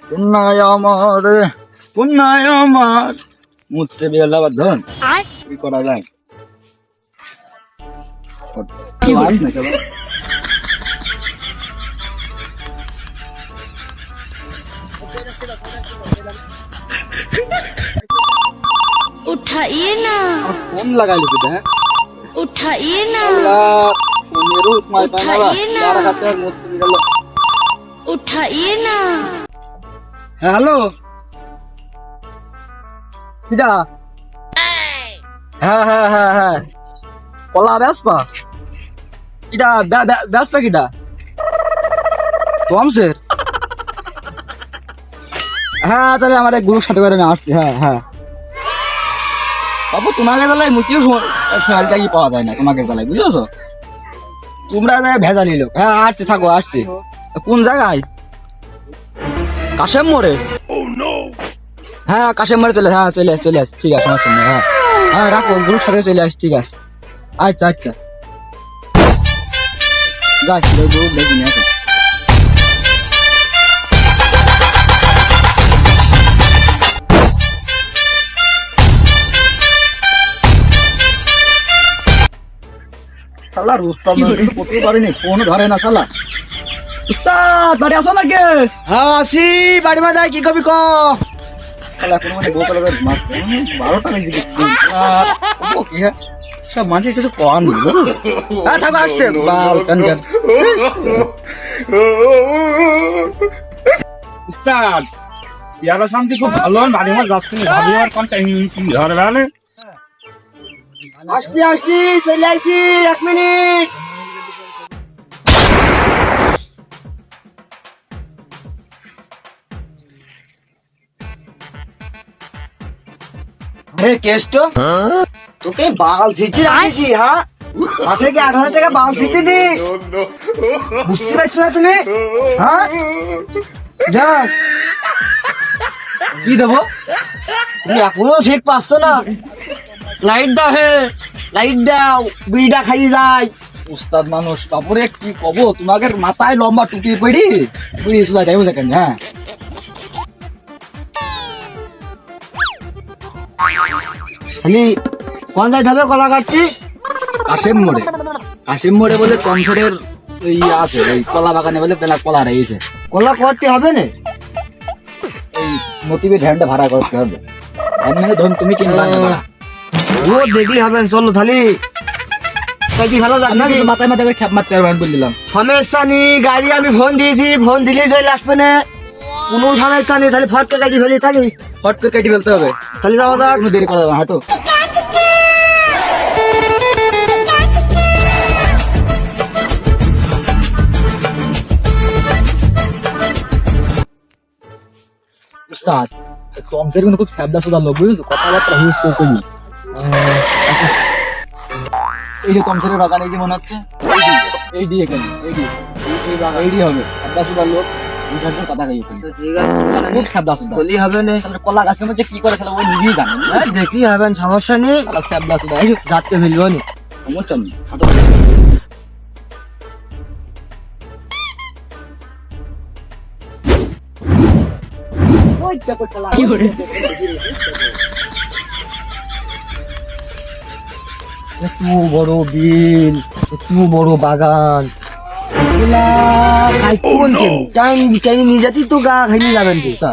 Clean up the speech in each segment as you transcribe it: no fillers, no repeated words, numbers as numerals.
কন্যায় আমার কন্যায় আমার মুছতে বেলা ধন কি করা যায় उठाइए ना ফোন লাগাইলি কিটা उठाइए ना ফোনেরও সময় পায় না উঠাইয়ে না। যারা কাছে মুছতে গেল उठाइए ना হ্যালো কিটা হ্যাঁ হ্যাঁ হ্যাঁ হ্যাঁ কলা বেসপা কিটা বেসপা কিটা তোমসের হ্যাঁ তাহলে আমার এক গ্রুপ সাথে করে আমি আসছি হ্যাঁ হ্যাঁ বাবু তোমাকে জ্বালাই মুতিও সোনালিটা কি পাওয়া যায় না তোমাকে জ্বালাই বুঝেছো তোমরা ভেজালি লোক হ্যাঁ আসছি থাকো আসছি কোন জায়গায় কাশেম মোড়ে হ্যাঁ কাশেম মোড়ে চলে হ্যাঁ চলে আস ঠিক আছে সমস্যা নেই হ্যাঁ হ্যাঁ রাখো গ্রুপ সাথে চলে আস ঠিক আছে আচ্ছা আচ্ছা যাচ্ছি গ্রুপ দেখি না শালা উস্তাদ কিছু করতে পারেনি ফোন ধরে না শালা উস্তাদ বাড়ি আসো নাকি হ্যাঁ আসি বাড়ি মা যাই কি কবি ক শালা কোনো মানে বোতল করে মারতে 12টা বেজে গেছে ও কি হ্যাঁ সব মানুষের কিছু কম নেই হ্যাঁ থাকো আসছে বাল কান কান উস্তাদ ইয়ারা শান্তি খুব ভালো বাড়ি আমার যাচ্ছে না ভাবি আমার কোন টাইম ধরবে না আসছি আসছি চলে আইছি 1 মিনিট আরে কেষ্ট তোকে বাল ছিটি রাখিছি হ্যাঁ মাসে কি 8,000 টাকা বাল ছিটি দিস বুঝতে পারছো না তুমি হ্যাঁ যা কি দেবো তুমি এখনো ঠিক পাচ্ছ না লাইট দাও হে লাইট দাও বিড়িটা খাই যায় উস্তাদ মানুষ কাপড়ে কি কব তোমাকে মাথায় লম্বা টুটি পড়ি বুঝি সুদা যাইবো কেন হ্যাঁ খালি কোন যাইতে হবে কলা কাটতি কাশিম মোড়ে বলে কমসরের ইয়ে আছে ওই কলা বাগানে বলে পেলা কলা রয়েছে কলা করতে হবে না এই মতিবে ভ্যানটা ভাড়া করতে হবে ভ্যান মানে ধরুন তুমি কিনবা না ভাড়া। ও দেখলি হবে চলো খালি তাই কি ভালো যাক আমি নাকি কিন্তু মাথায় মাথায় করে খ্যাপ মারতে পারবেন বলে দিলাম সমস্যা নেই গাড়ি আমি ফোন দিয়েছি ফোন দিলেই চলে আসবে না কোনো সমস্যা নেই তাহলে ফটকে গাড়ি ফেলি থাকি ফট করে কেটে ফেলতে হবে খালি যাওয়া যাক কোনো দেরি করা যাবে না, হাঁটো উস্তাদ কমসের কিন্তু খুব স্যাবদা সুদা লোক বুঝছো কথাবার্তা হুস করে কই এই যে তমসের বাগান এই যে মনে হচ্ছে এই দিয়ে এখানে এই দিয়ে হবে স্যাবদা সুদা লোক বুঝার জন্য কথা কই ওখানে। ঠিক আছে খুব স্যাবদা সুদা বলি হবে না তাহলে কলা গাছের মধ্যে কি করে খেলা ওই নিজেই জানে দেখলি হবে সমস্যা নেই কলা স্যাবদা সুদা এই যাতে ফেলবো নি সমস্যা নেই হাঁটো। এত বড় বিল এত বড় বাগান এগুলা খাই কোন টাইম টাইম নিয়ে যাতি তো গা খাইনি যাবেন তো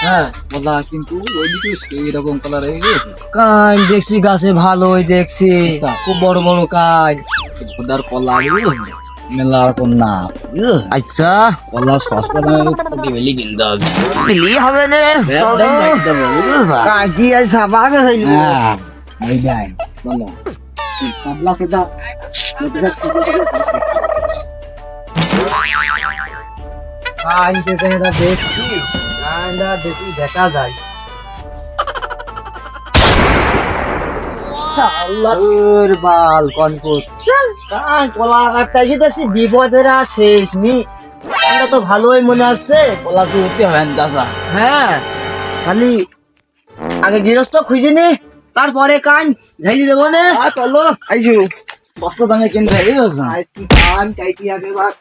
হ্যাঁ বলা কিন্তু ওইদিকে সেই রকম কালার হয়ে গেছে কান দেখছি গাছে ভালোই দেখছি খুব বড় বড় কাজ খোদার কলা মেলা রকম না আচ্ছা কলা সস্তা দামে কোটি বেলি কিনতে হবে দিলি হবে না কাকি আজ সাবাকে হইল হ্যাঁ এই যাই বলো পাবলা সেটা কান থেকে এটা দেখছি কানটা দেখি দেখা যায় আল্লাহর বাল কনকট কান কলা কাটতে এসে দেখছি বিপদের আর শেষ নি কানটা তো ভালোই মনে আসছে কলা তো হতে হবে দাসা হ্যাঁ খালি আগে গৃহস্থ খুঁজে নে তারপরে কান ঝাইলি দেবো না চলো আইসু সস্তা দামে কিনতে হবে বুঝছো আজকে কান চাইতে হবে বাট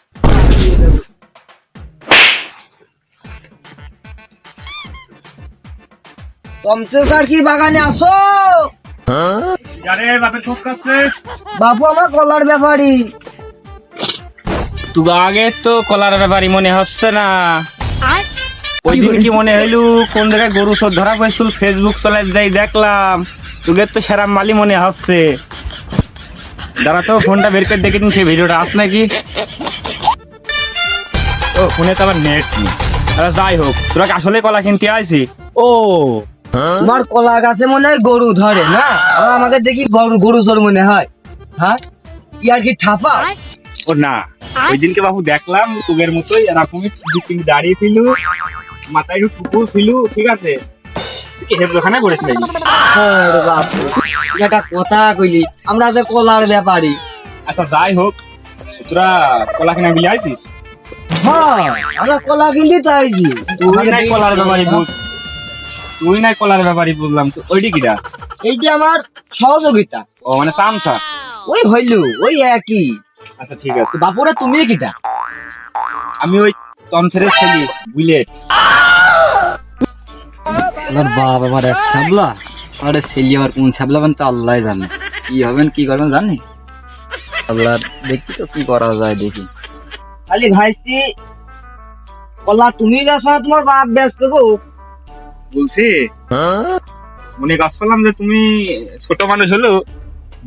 কম্পিউটার কি বাগানে আসো? আরে বাপে ঠোক কাছে বাপু আমার কলার ব্যাপারী। তুই আগে তো কলার ব্যাপারই মনে হচ্ছে না। ওই দিন কি মনে হইলু কোন জায়গায় গরু সব ধরা পড়ছিল, ফেসবুক চলাই যাই দেখলাম, তোকে তো সেরা মালি মনে হচ্ছে। দাঁড়া তো ফোনটা বের করে দেখে দিন সেই ভিডিওটা আস নাকি। ও ফোনে তো আবার নেট নেই। যাই হোক, তোরা কি আসলে কলা কিনতে আইছি? ও তোমার কলা গাছে মনে হয় গরু ধরে না? আমাকে দেখি গরু গরু ধর মনে হয়। হ্যাঁ কি আর কি ঠাপা? ও না, ওই দিনকে বাবু দেখলাম তোগের মতোই এরকমই কিন্তু দাঁড়িয়ে ছিল, মাথায় একটু টুকু ছিল, ঠিক আছে? তুই কি হেফজখানা করিস নাকি? আরে বাপু তুই একটা কথা কইলি, আমরা যে কলার ব্যাপারী। আচ্ছা যাই হোক, তোরা কলা কিনা বিলে আইছিস? হ্যাঁ আমরা কলা কিনতে চাইছি। তুই নাই কলার ব্যাপারই বুঝ, তুই নাই কলার ব্যাপারই বুঝলাম তো। ওইটি কিটা? এইটি আমার সহযোগিতা। ও মানে চামচা। ওই হইল ওই একই। আচ্ছা ঠিক আছে, বাপুরা তুমি কিটা? আমি ওই তমছেরের ছেলে বুলেট। আমার বাপ আমার এক ছাবলা, আরে ছেলে আবার কোন ছাবলা মানে তো আল্লাহ জানে। কি হবেন কি করবেন জানি, আল্লাহ দেখি তো কি করা যায় দেখি। খালি ভাইস্তি কলা তুমি ব্যস্ত না তোমার বাপ ব্যস্ত গো? বলছি মনে করছিলাম যে তুমি ছোট মানুষ হলো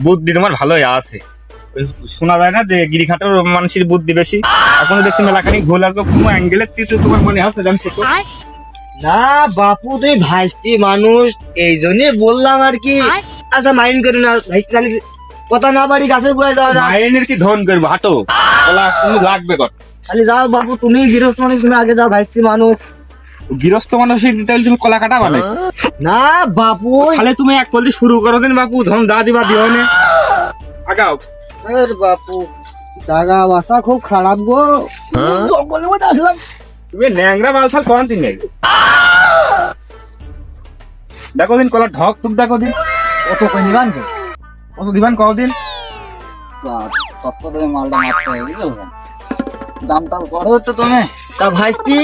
বুদ্ধি তোমার ভালোই আছে। ওই শোনা যায় না যে গিরিখাটের মানুষের বুদ্ধি বেশি। এখনো দেখছি মেলাখানি ঘোল আর কোনো অ্যাঙ্গেলের কিছু তোমার মনে আছে জানি ছোট। না বাপু তুই ভাইস্তি মানুষ এই জন্যই বললাম আর কি। আচ্ছা মাইন্ড করে না ভাইস্তি, খালি কথা না বাড়ি গাছের গোড়ায় যাওয়া যায়। মাইনের কি ধন করবো হাঁটো, ওলা তুমি লাগবে কর। খালি যাও বাপু, তুমি গৃহস্থ মানুষ, তুমি আগে যাও ভাইস্তি মানুষ। গৃহস্থ মানুষের দিতে হলে তুমি কলা কাটা বানাই না বাপু তাহলে তুমি এক কলটি শুরু করো দিন বাপু, ধন দা দিবা দিও নে আগাও। আরে বাপু জায়গা বাসা খুব খারাপ গো, জঙ্গলের মধ্যে আসলাম। তুমি ন্যাংরা মালসাল কোন দিন নেই, দেখো দিন কলা ঢক টুক দেখো দিন কত কই নিবান গো? কত দিবান কদিন। কত দেবে মালটা মারতে হবে বুঝলো, দামটা বড় হতো তুমি। তা ভাইস্তি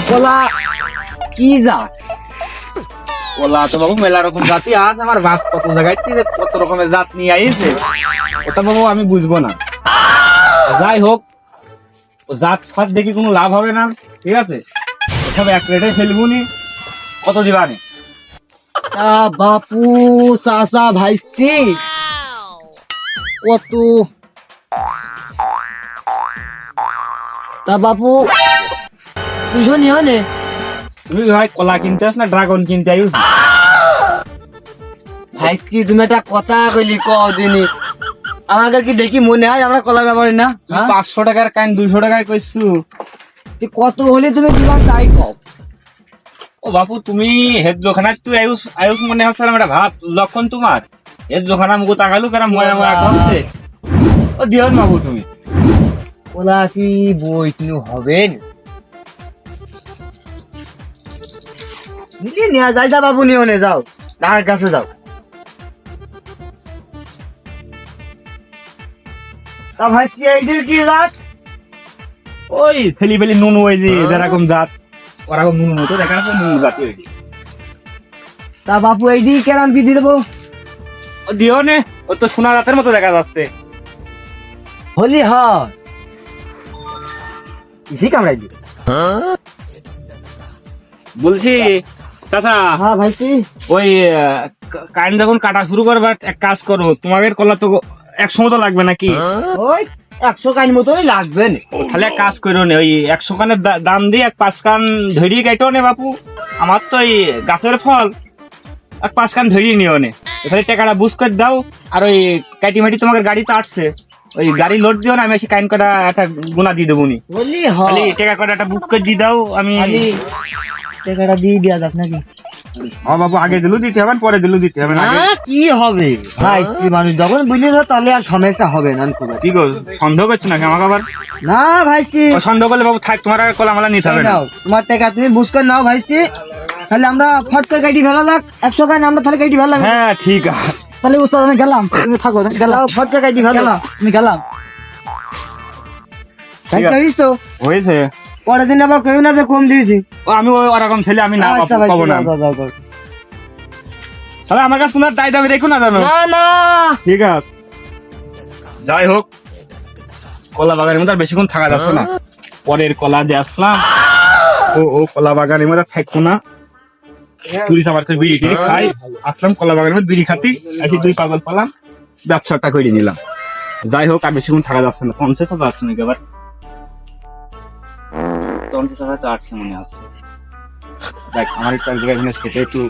কলা কি যা? কলা তো বাবু মেলা রকম জাতি আছে, আমার বাপ কত জায়গায় কত রকমের জাত নিয়ে আইছে, ওটা বাবু আমি বুঝবো না। যাই হোক, ও জাত ফাত দেখি কোনো লাভ হবে না, ঠিক আছে? ওসব এক রেটে ফেলবুনি, কত দিবানি? তা বাপু চাচা ভাইস্তি কত? তা বাপু দুজন নিও নে। তুমি ভাই কলা কিনতে আস না ড্রাগন কিনতে আইস? ভাইস্তি তুমি একটা কথা কইলি কদিনই, আমাকে কি দেখি মনে হয় আমরা কলা ব্যাপারী না? 500 টাকার কাইন 200 টাকায় কইছু। তুই কত হলে তুমি দিবা তাই কও। ও বাপু তুমি হেড জোখানা তুই আয়ুষ আয়ুষ মনে হচ্ছে না একটা ভাব লক্ষণ তোমার। হেড জোখানা মুখ তাকালু কেন ময়া ময়া করছে। ও দিও না বাবু তুমি। কলা কি বই কিনু হবে? নিয়ে নিয়ে যাই, যা বাবু নিও নে, যাও তার কাছে যাও। তা ভাইস্তি এইদের কি রাত? ওই ফেলি ফেলি নুন ওই যে যেরকম জাত ওরকম নুন মতো দেখা যাচ্ছে, নুন জাতি ওই যে। তা বাপু এই দিকে কেরাম বিধি দেবো? ও দিও নে, ও তো সোনা জাতের মতো দেখা যাচ্ছে। হলি হয় ইসি কামড়াই দি। বলছি চাচা, হ্যাঁ ভাইস্তি ওই কাইন যখন কাটা শুরু করবার এক কাজ করো, তোমাদের কলা তো 100 মতো লাগবে নাকি? ওই 100 কান মতোই লাগবে না। তাহলে এক কাজ করো নে, ওই 100 কানের দাম দিয়ে 5 কান ধরিয়ে কাটো নে বাপু। আমার তো এই গাছের ফল, 5 কান ধরিয়ে নিও নে। তাহলে টাকাটা বুঝ করে দাও, আর ওই কাটি মাটি তোমাদের গাড়িতে আসছে, ওই গাড়ি লোড দিও না, আমি এসে কাইন কটা একটা গুণা দিয়ে দেবো নি। বলি খালি হয় টাকা কটা একটা বুক করে দিয়ে দাও, আমি খালি টাকাটা দিয়ে দেওয়া যাক নাকি? হ্যাঁ বাবু, আগে দিলু দিতে হবে পরে দিলু দিতে হবে না? না কি হবে ভাই, স্ত্রী মানুষ যখন বুঝলে তাহলে আর সমস্যা হবে না খুব একটা। কি গো সন্দেহ করছো নাকি আমাকে আবার? না ভাই স্ত্রী ও সন্দেহ করলে বাবু থাক, তোমার আর কলা মালা নিতে হবে না। নাও তোমার টাকা তুমি বুঝ করে নাও ভাই স্ত্রী, তাহলে আমরা ফট করে গাড়ি ফেলা লাগ 100 কান আমরা তাহলে গাড়ি ফেলাম। হ্যাঁ ঠিক আছে, তাহলে উস্তাদ আমি গেলাম, তুমি থাকো, গেলাম ফট করে গাড়ি ফেলা, আমি গেলাম। ঠিক আছে। জানিস তো হয়েছে। পরের দিন আবার কেউ না যে কম দিয়েছি। ও আমি ওই ওরকম ছেলে আমি না আচ্ছা ভাই, পাবো না। যাও, যাও, যাও। তাহলে আমার কাছে কোনো দায় দাবি রেখো না জানো। না না ঠিক আছে, যাই হোক, কলা বাগানের মধ্যে আর বেশিক্ষণ থাকা যাচ্ছে না। পরের কলা দিয়ে আসলাম, ও কলা বাগানের মধ্যে থাকবো না। চুরি চামার করে বিড়ি টিড়ি খাই, আসলাম কলা বাগানের মধ্যে বিড়ি খাতি, এসে 2 পাগল পেলাম, ব্যবসাটা করে নিলাম। যাই হোক, আর বেশিক্ষণ থাকা যাচ্ছে না। 50 তো যাচ্ছে নাকি আবার, 50,000 তো 800 মনে আছে। দেখ আমার একটু এক জায়গায় সেটা একটু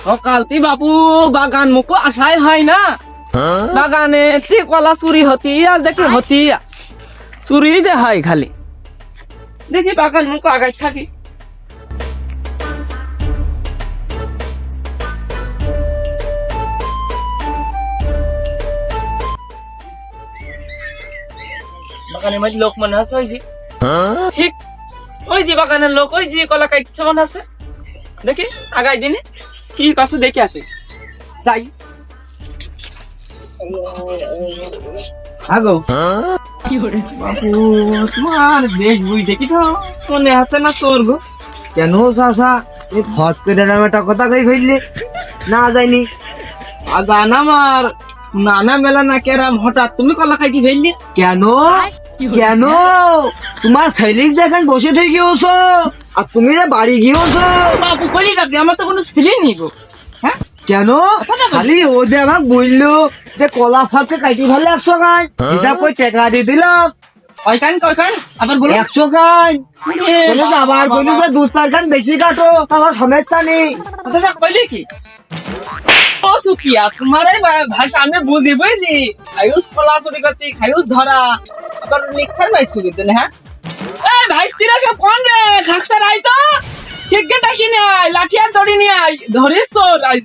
সকালতি বাবু বাগান মুখো আসাই হয় না। বাগানে তি কলা চুরি হতি আর দেখি হতি চুরি যে হয় খালি। দেখি বাগান মুখো আগাই থাকি। বাগানের মধ্যে লোক মনে আছে ওই যে, ঠিক ওই যে বাগানের লোক, ওই যে কলা কাটছে মনে আছে। দেখি আগাই দিনে কি পাশে দেখে আসে, যাই। আগো বাবু তোমার দেখ বুঝ দেখি তো মনে আছে না তোর গো। কেন চাচা এই ফট করে নাম একটা কথা কই ফেললে? না যায়নি। বাগান আমার নানা মেলা না কেরাম, হঠাৎ তুমি কলা খাইটি ফেললি কেন কেন তোমার ছেলে যেখানে বসে থেকে গিয়েছো আর তুমি যে বাড়ি গিয়েছো, বাবু কলি রাখবি, আমার তো কোনো ছেলে নেই গো। হ্যাঁ কেন খালি ও যে আমাকে বললো যে কলা ফাটকে কাটি ফেলে 100 খান, হিসাব করে টাকা দিয়ে দিলাম কয়খান আবার বলো। 100 খান। তুমি তো আবার বলি যে 2-4 খান বেশি কাটো, তাহলে সমস্যা নেই। কথাটা কইলি কি ও সুকিয়া তোমার এই ভাষা আমি বুঝি বুঝলি। খায়ুস কলা চুরি করতে, খায়ুস ধরা, আবার লিখার পাইছো কিন্তু না। হ্যাঁ এই ভাই স্ত্রীরা সব কোন রে খাকসা রাই তো ঠিক গে ডাকি নে আই, লাঠি আর দড়ি নিয়ে আই, ধরিস চোর আই।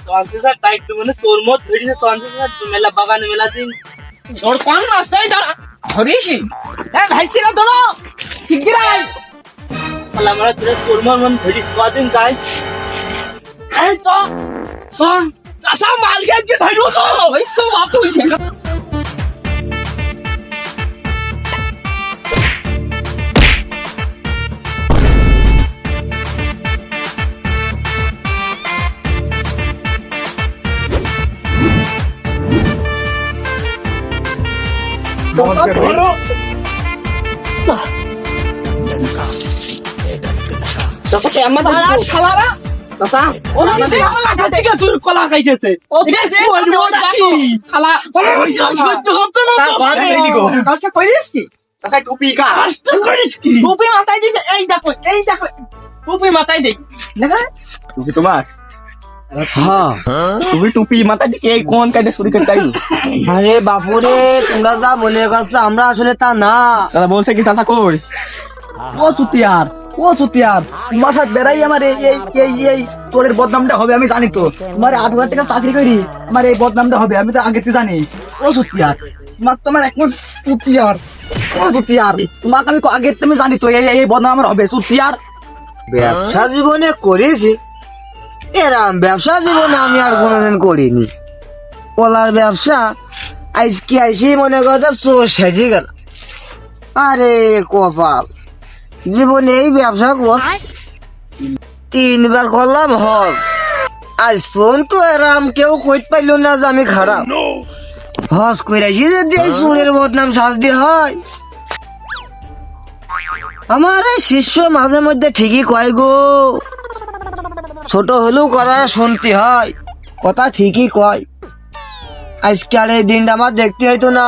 50,000 টাইপ তো মানে চোর মত ধরিস 50,000 মেলা বাগানে মেলা দিন ধর কোন মাছ এই ধরা ধরিস। এই ভাই স্ত্রীরা ধরো ঠিক গে আই, আল্লাহ মারা তোর চোর মন ধরিস কদিন যাই। এই তো হ্যাঁ আসা মাল খেয়ে ধরিস ওই সব আপু। কলা খাইতেছে টুপি মাথায় দিছে। এই দেখো টুপি মাথায় দেই দেখা টুপি তোমার? হ্যাঁ তুমি টুপি মাথা দিকে কোন কাজে চুরি করতে আইলো? আরে বাপুরে তোমরা যা মনে করছো আমরা আসলে তা না। দাদা বলছে কি চাচা কই? ও সুতিয়ার, ও সুতিয়ার, মাথা বেড়াই আমার এই এই এই এই চোরের বদনামটা হবে আমি জানি তো। তোমার 8,000 টাকা চাকরি করি, আমার এই বদনামটা হবে আমি তো আগে থেকে জানি। ও সুতিয়ার, তোমার একদম সুতিয়ার, ও সুতিয়ার, তোমাকে আমি আগে থেকে জানি তো এই এই বদনাম আমার হবে সুতিয়ার। ব্যবসা জীবনে করেছি, এরাম ব্যবসা জীবনে আমি আর কোনোদিন করিনি। কলার ব্যবসা আজকে আইসি মনে কথা চোর সেজে গেল। আরে কপাল, জীবনে এই ব্যবসা কর 3বার করলাম হল, আজ পর্যন্ত এরাম কেউ কইতে পাইল না যে আমি খারাপ। হস কইরাছি যদি এই চোরের বদনাম শাস্তি হয়। আমার এই শিষ্য মাঝে মধ্যে ঠিকই কয় গো, ছোট হলেও কথা শুনতে হয়, কথা ঠিকই কয়। আজকাল এই দিনটা আমার দেখতে হইতো না,